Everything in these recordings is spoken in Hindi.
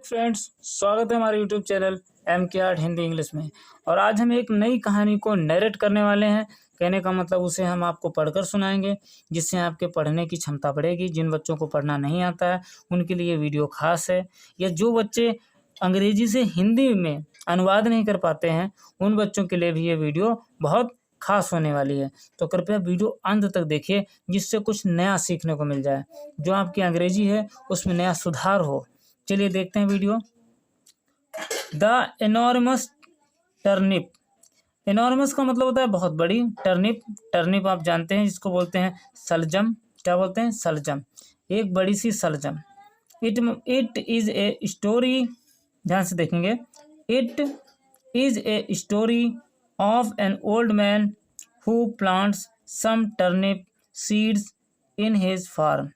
फ्रेंड्स, स्वागत है हमारे YouTube channel MK art Hindi English में। और आज हम एक नई कहानी को नरेट करने वाले हैं। कहने का मतलब उसे हम आपको पढ़कर सुनाएंगे, जिससे आपके पढ़ने की क्षमता बढ़ेगी। जिन बच्चों को पढ़ना नहीं आता है उनके लिए ये वीडियो खास है, या जो बच्चे अंग्रेजी से हिंदी में अनुवाद नहीं कर पाते हैं उन बच्चों के लिए भी ये वीडियो बहुत खास होने वाली है। तो कृपया वीडियो अंत तक देखिए, जिससे कुछ नया सीखने को मिल जाए, जो आपकी अंग्रेजी है उसमें नया सुधार हो। चलिए देखते हैं video. The enormous turnip. Enormous का मतलब होता है बहुत बड़ी। टर्निप, टर्निप आप जानते हैं जिसको बोलते हैं सलजम। क्या बोलते हैं? सलजम। एक बड़ी सी सलजम। इट इज ए स्टोरी, ध्यान से देखेंगे। It is a story of an old man who plants some turnip seeds in his farm.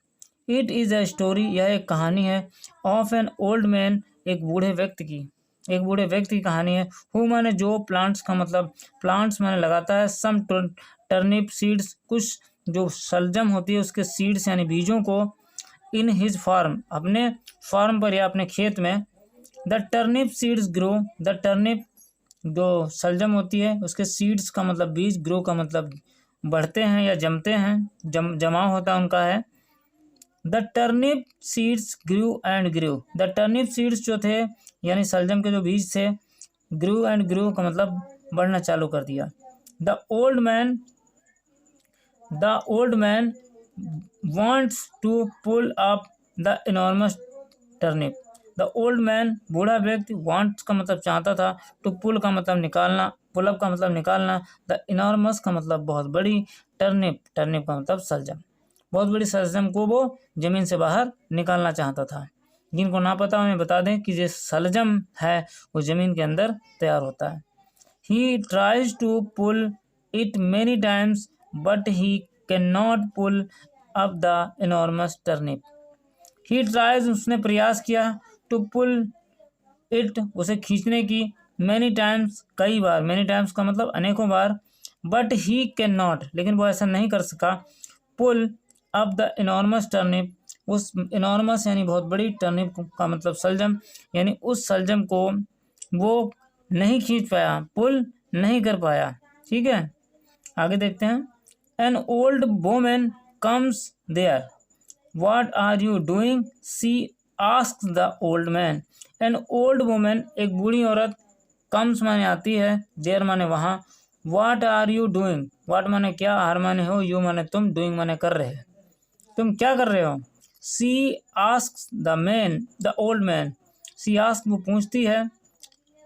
It is a story, यह एक कहानी है। ऑफ एन ओल्ड मैन, एक बूढ़े व्यक्ति की कहानी है। हु माने जो, प्लांट्स का मतलब प्लांट्स माने लगाता है। सम टर्निप सीड्स, कुछ जो शलजम होती है उसके सीड्स यानी बीजों को। इन हिज फार्म, अपने फार्म पर या अपने खेत में। The turnip seeds grow, the turnip जो शलजम होती है उसके सीड्स का मतलब बीज, ग्रो का मतलब बढ़ते हैं या जमते हैं, जमाव होता है उनका है। The turnip seeds grew and grew, the turnip seeds जो थे यानी सलजम के जो बीज थे, ग्रू एंड ग्रू का मतलब बढ़ना चालू कर दिया। The old man wants to pull up the enormous turnip। The old man, बूढ़ा व्यक्ति, wants का मतलब चाहता था, to pull का मतलब निकालना, pull up का मतलब निकालना, द enormous का मतलब बहुत बड़ी, टर्निप का मतलब सलजम, बहुत बड़ी सलजम को वो जमीन से बाहर निकालना चाहता था। जिनको ना पता उन्हें बता दें कि जो सलजम है वो जमीन के अंदर तैयार होता है। He tries to pull it many times but he cannot pull up the enormous turnip। He tries, उसने प्रयास किया, to pull it, उसे खींचने की, many times, कई बार, many times का मतलब अनेकों बार, but he cannot, लेकिन वो ऐसा नहीं कर सका, pull up the enormous turnip, उस enormous यानी बहुत बड़ी, turnip का मतलब सलजम, यानी उस सलजम को वो नहीं खींच पाया, पुल नहीं कर पाया। ठीक है, आगे देखते हैं। An old woman comes there, what are you doing, she asks the old man. An old woman, एक बूढ़ी औरत, कम्स माने आती है, देयर माने वहाँ, what are you doing, what माने क्या, आर माने हो, यू माने तुम, डूइंग माने कर रहे, तुम क्या कर रहे हो। She asks the old man, she ask वो पूछती है,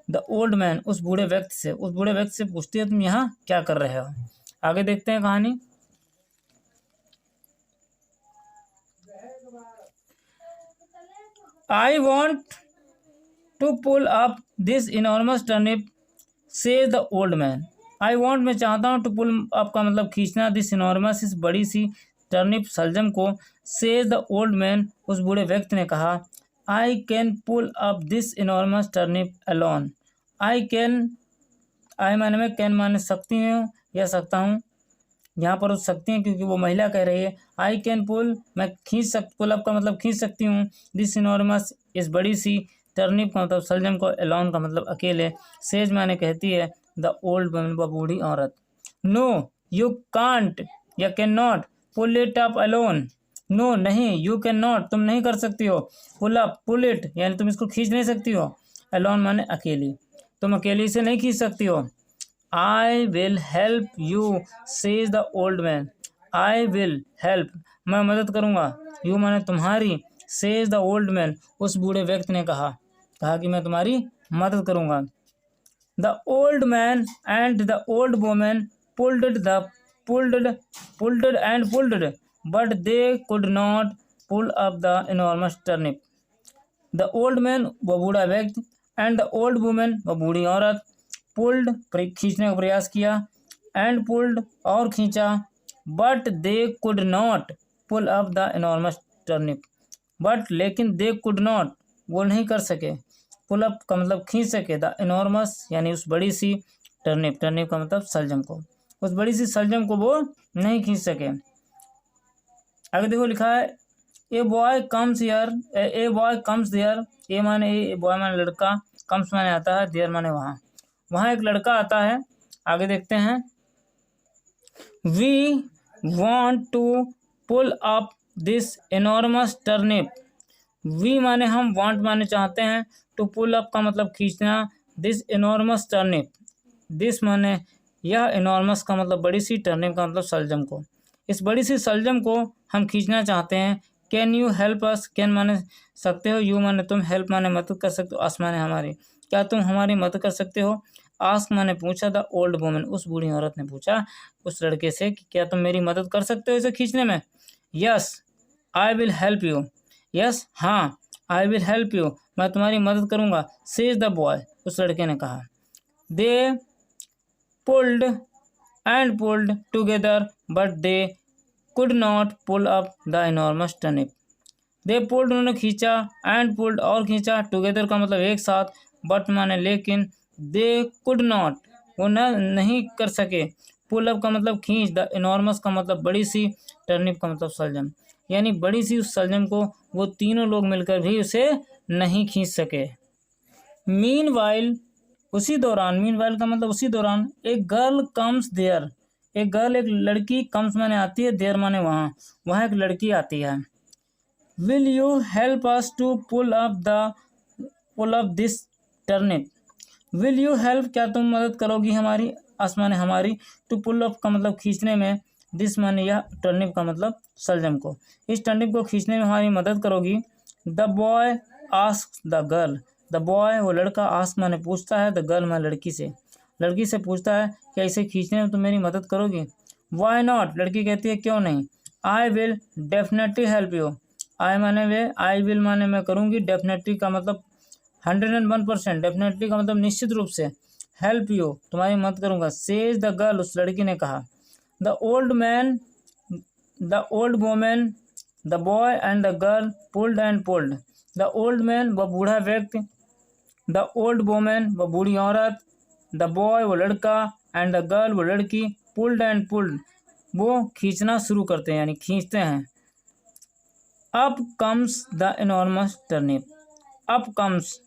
द ओल्ड मैन उस बूढ़े व्यक्ति से पूछती है तुम यहाँ क्या कर रहे हो। आगे देखते हैं कहानी। I want to pull up this enormous turnip, says the old man. I want, मैं चाहता हूँ, टू पुल अप का मतलब खींचना, दिस इनॉर्मस, इस बड़ी सी, टर्निप सलजम को, सेज द ओल्ड मैन उस बूढ़े व्यक्ति ने कहा। I can pull up this enormous turnip alone. I can, I माने में, कैन माने सकती हूँ या सकता हूँ, यहाँ पर उस सकती हैं क्योंकि वो महिला कह रही है। आई कैन पुल, मैं पुल अप का मतलब खींच सकती हूँ, दिस इनॉर्मस, इस बड़ी सी, टर्निप का मतलब सलजम को, एलोन का मतलब अकेले, सेज माने कहती है, द ओल्ड वुमन वो बूढ़ी औरत। नो यू कांट या can not pull it up alone. No नहीं, यू कैन नॉट तुम नहीं कर सकती हो, पुल अप, पुल इट यानी तुम इसको खींच नहीं सकती हो, अलोन माने अकेली, तुम अकेली से नहीं खींच सकती हो। I will help you, says the old man. I will help, मैं मदद करूँगा, यू माने तुम्हारी, सेज द ओल्ड मैन उस बूढ़े व्यक्ति ने कहा कि मैं तुम्हारी मदद करूँगा। The old man and the old woman pulled and pulled but they could not pull up the enormous turnip. The old man वो बूढ़ा व्यक्ति, एंड द ओल्ड वुमन वो बूढ़ी औरत, पुल्ड खींचने का प्रयास किया, एंड पुल्ड और खींचा, but they could not pull up the enormous turnip, but लेकिन दे कुड नॉट वो नहीं कर सके, पुल अप का मतलब खींच सके, द इनॉर्मस यानी उस बड़ी सी, टर्निप का मतलब सलजम को, उस बड़ी सी सलजम को वो नहीं खींच सके। आगे देखो लिखा है, a boy comes here, a boy comes there, a माने ए, बॉय माने लड़का, कम्स माने आता है, देयर माने वहाँ, वहाँ एक लड़का आता है। आगे देखते हैं, we want to pull up this enormous turnip, we माने हम, वांट माने चाहते हैं, टू पुल अप का मतलब खींचना, दिस इनॉर्मस टर्निप, दिस माने यह, इनॉर्मस का मतलब बड़ी सी, टर्निप का मतलब सलजम को, इस बड़ी सी सलजम को हम खींचना चाहते हैं। Can you help us, can माने सकते हो, यू माने तुम, हेल्प माने मदद कर सकते हो, अस माने हमारी, क्या तुम हमारी मदद कर सकते हो। आस्क माने पूछा, द ओल्ड वुमन, उस बूढ़ी औरत ने पूछा उस लड़के से कि क्या तुम मेरी मदद कर सकते हो इसे खींचने में। Yes I will help you, yes हाँ, आई विल हेल्प यू, मैं तुम्हारी मदद करूँगा, सेज द बॉय, उस लड़के ने कहा। They pulled and pulled together but they could not pull up the enormous turnip, they pulled उन्होंने खींचा, एंड पुल्ड और खींचा, टुगेदर का मतलब एक साथ, बट माने लेकिन, दे कुड नॉट वो नहीं कर सके, पुल अप का मतलब खींच, द इनॉर्मस का मतलब बड़ी सी, टर्निप का मतलब सलजम, यानी बड़ी सी उस सलजम को वो तीनों लोग मिलकर भी उसे नहीं खींच सके। मीनवाइल उसी दौरान, मीनवाइल का मतलब उसी दौरान, एक गर्ल कम्स देयर, एक गर्ल एक लड़की, कम्स माने आती है, देयर माने वहाँ, वहाँ एक लड़की आती है। Will you help us to pull up this turnip, will you help क्या तुम मदद करोगी हमारी, अस माने हमारी, टू पुल अप का मतलब खींचने में, दिस माने यह, टर्निप का मतलब सलजम को, इस टर्निप को खींचने में हमारी मदद करोगी। The boy ask the girl, the boy वो लड़का, आस्क माने पूछता है, द गर्ल माने लड़की से पूछता है क्या इसे खींचने में तुम मेरी मदद करोगी। वाई नॉट लड़की कहती है क्यों नहीं। I will definitely help you, I माने वे, आई विल माने मैं करूँगी, डेफिनेटली का मतलब 101%, डेफिनेटली का मतलब निश्चित रूप से, हेल्प यू तुम्हारी मदद करूँगा, सेज द गर्ल उस लड़की ने कहा। The old man, the old woman, the boy and the girl pulled and pulled, the old man वह बूढ़ा व्यक्ति, द ओल्ड वुमन वह बूढ़ी औरत, द बॉय वो लड़का, एंड द गर्ल वो लड़की, पुल्ड एंड पुल्ड वो खींचना शुरू करते हैं यानी खींचते हैं। Up comes the enormous turnip, up comes,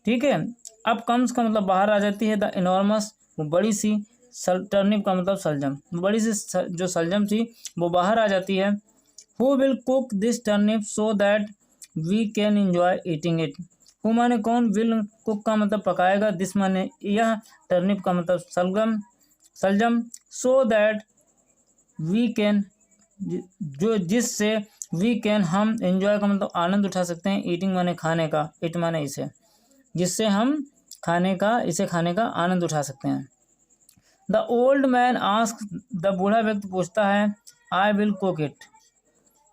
ठीक है, अप कम्स का मतलब बाहर आ जाती है, द इनॉर्मस वो बड़ी सी, टर्निप का मतलब सलजम, बड़ी सी जो सलजम थी वो बाहर आ जाती है। Who will cook this turnip so that we can enjoy eating it, who माने कौन, विल कुक का मतलब पकाएगा, दिस माने यह, टर्निप का मतलब सलजम, सो दैट वी कैन जो जिससे, वी कैन हम, एंजॉय का मतलब आनंद उठा सकते हैं, ईटिंग माने खाने का, इट माने इसे, जिससे हम इसे खाने का आनंद उठा सकते हैं। The old man ask, the बूढ़ा व्यक्ति पूछता है, I will cook it,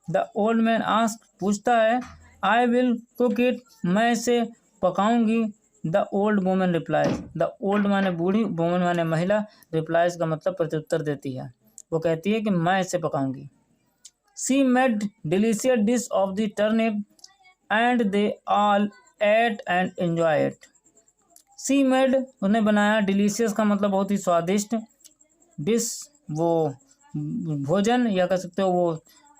the old man ask पूछता है, आई विल कुक इट मैं इसे पकाऊंगी, the old woman replies, the old माने बूढ़ी, वुमन माने महिला, रिप्लाइज का मतलब प्रत्युत्तर देती है, वो कहती है कि मैं इसे पकाऊंगी। She made delicious dish of the turnip and they all ate and enjoy it, she made उन्हें बनाया, डिलीशियस का मतलब बहुत ही स्वादिष्ट, डिश वो भोजन या कह सकते हो वो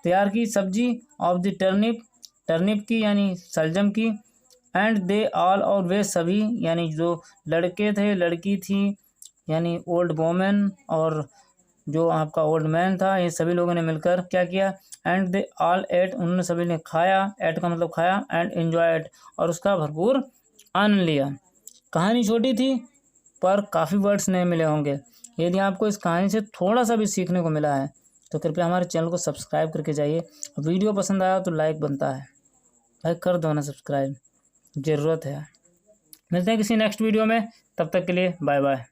तैयार की सब्जी, ऑफ द टर्निप टर्निप की यानी सलजम की, एंड दे ऑल और वे सभी यानी जो लड़के थे लड़की थी यानी ओल्ड वोमेन और जो आपका ओल्ड मैन था, ये सभी लोगों ने मिलकर क्या किया, एंड दे ऑल एट उन्होंने सभी ने खाया, एट का मतलब खाया, एंड एंजॉयड और उसका भरपूर आनंद लिया। कहानी छोटी थी पर काफ़ी वर्ड्स नए मिले होंगे। यदि आपको इस कहानी से थोड़ा सा भी सीखने को मिला है तो कृपया हमारे चैनल को सब्सक्राइब करके जाइए। वीडियो पसंद आया तो लाइक बनता है, लाइक कर दो ना, सब्सक्राइब ज़रूरत है। मिलते हैं किसी नेक्स्ट वीडियो में, तब तक के लिए बाय बाय।